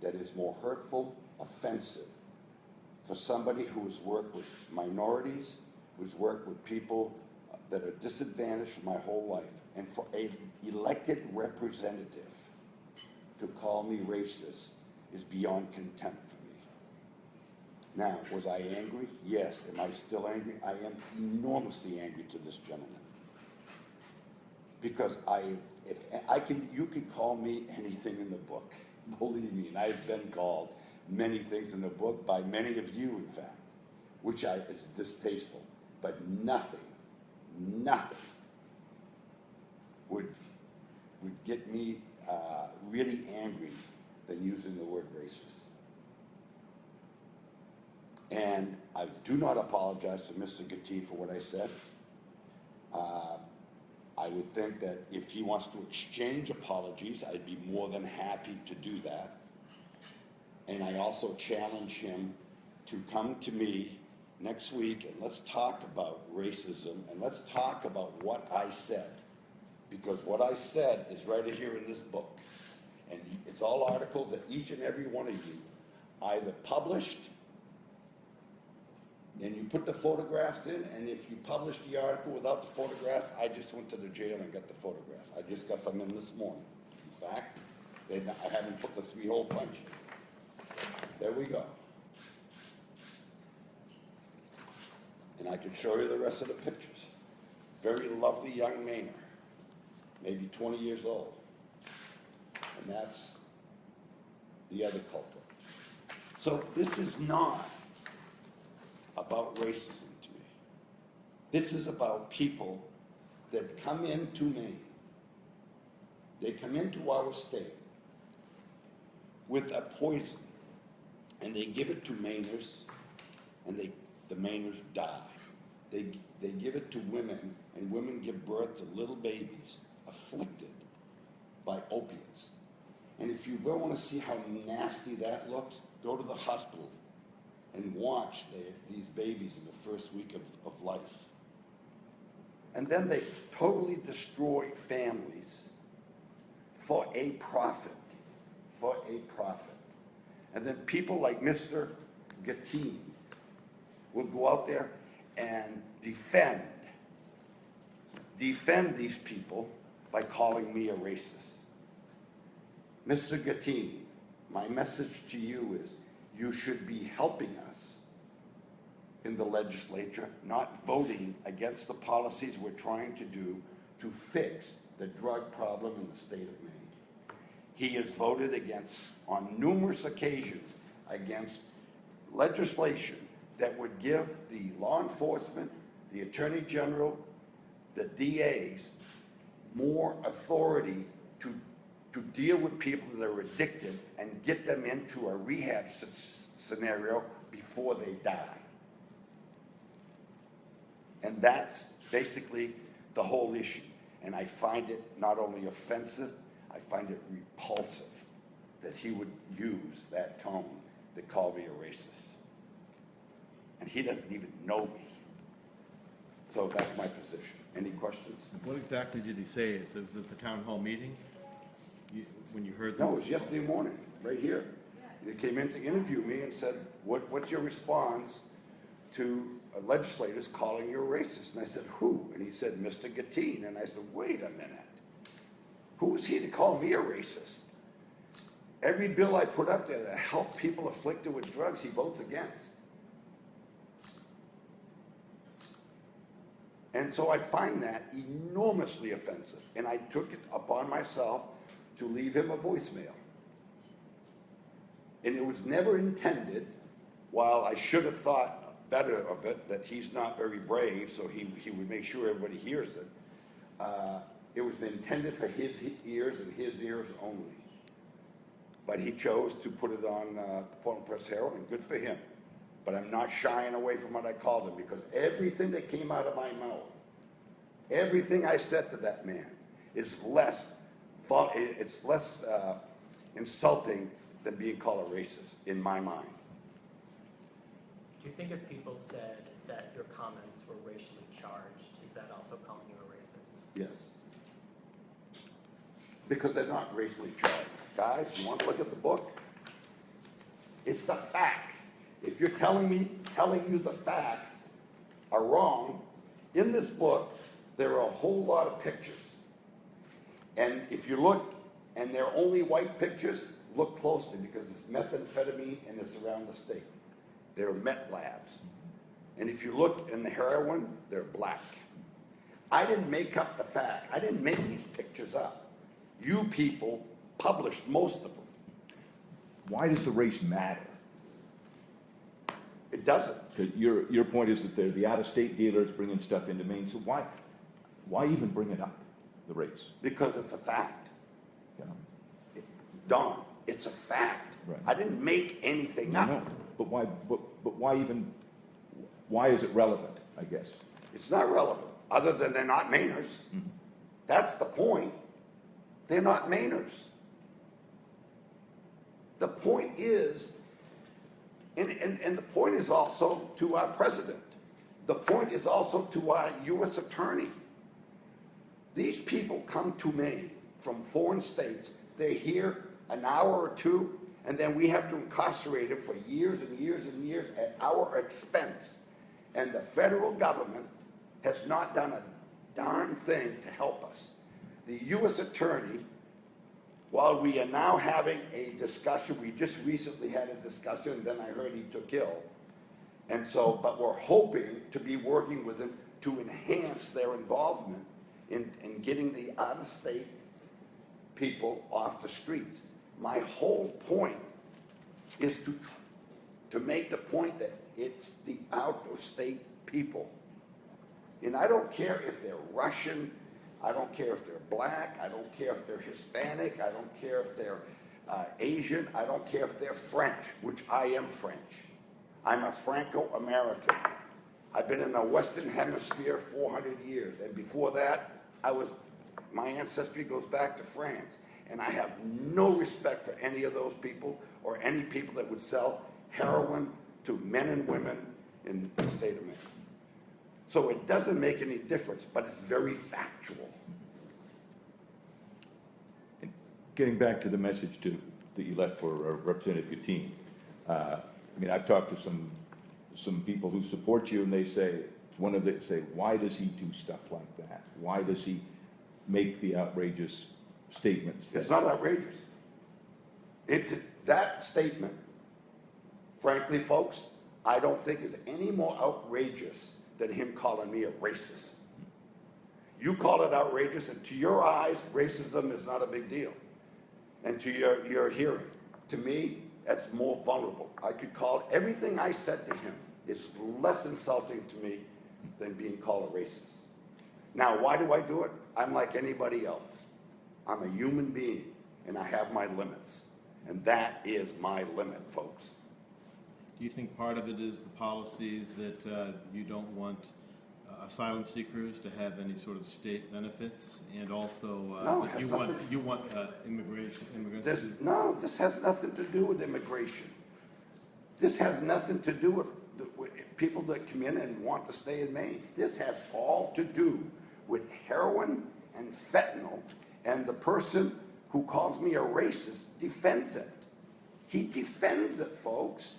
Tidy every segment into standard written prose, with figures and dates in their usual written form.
that is more hurtful, offensive for somebody who has worked with minorities, who's worked with people that are disadvantaged for my whole life, and for an elected representative to call me racist is beyond contempt for me. Now, was I angry? Yes. Am I still angry? I am enormously angry to this gentleman. Because you can call me anything in the book, believe me, and I've been called many things in the book by many of you, in fact, which is distasteful, but nothing would get me really angry than using the word racist. And I do not apologize to Mr. Gatti for what I said. I would think that if he wants to exchange apologies, I'd be more than happy to do that. And I also challenge him to come to me next week and let's talk about racism and let's talk about what I said. Because what I said is right here in this book. And it's all articles that each and every one of you either published, and you put the photographs in, and if you published the article without the photographs, I just went to the jail and got the photograph. I just got some in this morning. In fact, I haven't put the 3-hole punch in. There we go. And I can show you the rest of the pictures. Very lovely young Mainer, maybe 20 years old. And that's the other culprit. So this is not about racism to me. This is about people that come into Maine. They come into our state with a poison, and they give it to Mainers, and the Mainers die. They give it to women, and women give birth to little babies afflicted by opiates. And if you ever want to see how nasty that looks, go to the hospital and watch these babies in the first week of life. And then they totally destroy families for a profit, And then people like Mr. Gatti will go out there and defend these people by calling me a racist. Mr. Gatti, my message to you is you should be helping us in the legislature, not voting against the policies we're trying to do to fix the drug problem in the state of Maine. He has voted against, on numerous occasions, against legislation that would give the law enforcement, the Attorney General, the DAs, more authority to deal with people that are addicted and get them into a rehab scenario before they die. And that's basically the whole issue. And I find it not only offensive, I find it repulsive that he would use that tone to call me a racist. And he doesn't even know me. So that's my position. Any questions? What exactly did he say? It was at the town hall meeting? When you heard this? No, it was yesterday morning, right here. They came in to interview me and said, what's your response to legislators calling you a racist? And I said, who? And he said, Mr. Gatti. And I said, wait a minute. Who is he to call me a racist? Every bill I put up there to help people afflicted with drugs, he votes against. And so I find that enormously offensive. And I took it upon myself to leave him a voicemail. And it was never intended, while I should have thought better of it, that he's not very brave, so he would make sure everybody hears it. It was intended for his ears and his ears only. But he chose to put it on the Portland Press Herald, and good for him. But I'm not shying away from what I called him, because everything that came out of my mouth, everything I said to that man is less insulting than being called a racist, in my mind. Do you think if people said that your comments were racially charged, is that also calling you a racist? Yes. Because they're not racially charged. Guys, you want to look at the book? it's the facts. If you're telling you the facts are wrong, in this book, there are a whole lot of pictures. And if you look, and they're only white pictures, look closely, because it's methamphetamine and it's around the state. They're meth labs. And if you look in the heroin, they're black. I didn't make up the fact. I didn't make these pictures up. You people published most of them. Why does the race matter? It doesn't. 'Cause your point is that they're the out-of-state dealers bringing stuff into Maine, so why even bring it up, the race? Because it's a fact. You know? Don, it's a fact. Right. I didn't make anything No, up. no, but why is it relevant, I guess? It's not relevant, other than they're not Mainers. That's the point. They're not Mainers. The point is, and the point is also to our president. The point is also to our U.S. attorney. These people come to Maine from foreign states. They're here an hour or two, and then we have to incarcerate them for years and years and years at our expense. And the federal government has not done a darn thing to help us. The U.S. attorney, while we are now having a discussion, we just recently had a discussion, and then I heard he took ill. And so, but we're hoping to be working with them to enhance their involvement in getting the out-of-state people off the streets. My whole point is to make the point that it's the out-of-state people. And I don't care if they're Russian, I don't care if they're black, I don't care if they're Hispanic, I don't care if they're Asian, I don't care if they're French, which I am French. I'm a Franco-American. I've been in the Western Hemisphere 400 years, and before that, my ancestry goes back to France, and I have no respect for any of those people or any people that would sell heroin to men and women in the state of Maine. So it doesn't make any difference, but it's very factual. And getting back to the message that you left for Representative Guttine, I mean, I've talked to some people who support you, and they say, why does he do stuff like that? Why does he make the outrageous statements? It's not outrageous. That statement, frankly, folks, I don't think is any more outrageous than him calling me a racist. You call it outrageous, and to your eyes, racism is not a big deal. And to your hearing, to me, that's more vulnerable. I could call everything I said to him is less insulting to me than being called a racist. Now, why do I do it? I'm like anybody else. I'm a human being, and I have my limits. And that is my limit, folks. Do you think part of it is the policies that you don't want asylum seekers to have any sort of state benefits, and also No, that it you has want nothing- immigrants to? No, this has nothing to do with immigration. This has nothing to do with people that come in and want to stay in Maine. This has all to do with heroin and fentanyl, and the person who calls me a racist defends it. He defends it, folks.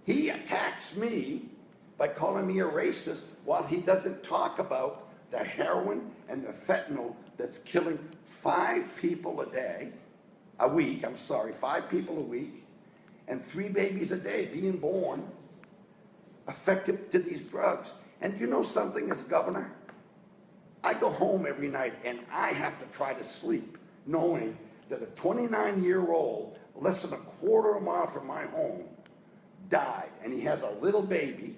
He attacks me by calling me a racist while he doesn't talk about the heroin and the fentanyl that's killing 5 people a week, 5 people a week, and 3 babies a day being born affected to these drugs. And you know something as governor? I go home every night and I have to try to sleep knowing that a 29-year-old, less than a quarter of a mile from my home, died, and he has a little baby,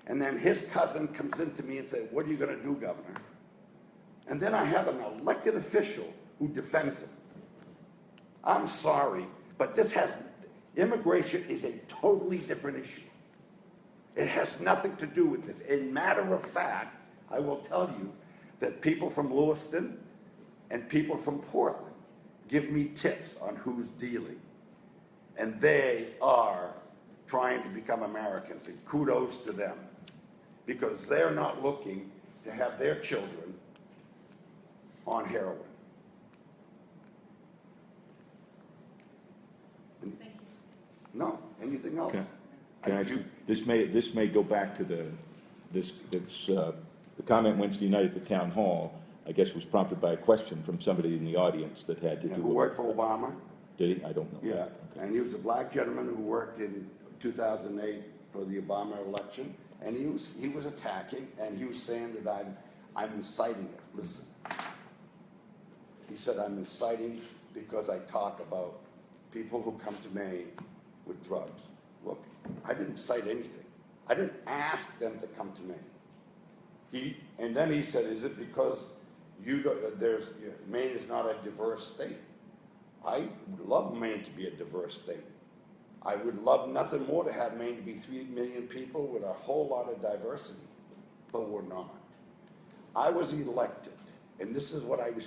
and then his cousin comes into me and says, "What are you going to do, Governor?" And then I have an elected official who defends him. I'm sorry, but immigration is a totally different issue. It has nothing to do with this. In matter of fact, I will tell you that people from Lewiston and people from Portland give me tips on who's dealing. And they are trying to become Americans, and kudos to them, because they're not looking to have their children on heroin. Thank you. No, anything else? Okay. I Can I, do- this may go back to the comment Wednesday night at the town hall, I guess was prompted by a question from somebody in the audience that had to Yeah, do who with. worked for Obama? Did he? I don't know. Yeah, and he was a black gentleman who worked in 2008 for the Obama election, and he was attacking, and he was saying that I'm inciting it. Listen, he said I'm inciting because I talk about people who come to Maine with drugs. Look, I didn't cite anything. I didn't ask them to come to Maine. And then he said, is it because Maine is not a diverse state? I would love Maine to be a diverse state. I would love nothing more to have Maine to be 3 million people with a whole lot of diversity, but we're not. I was elected, and this is what I was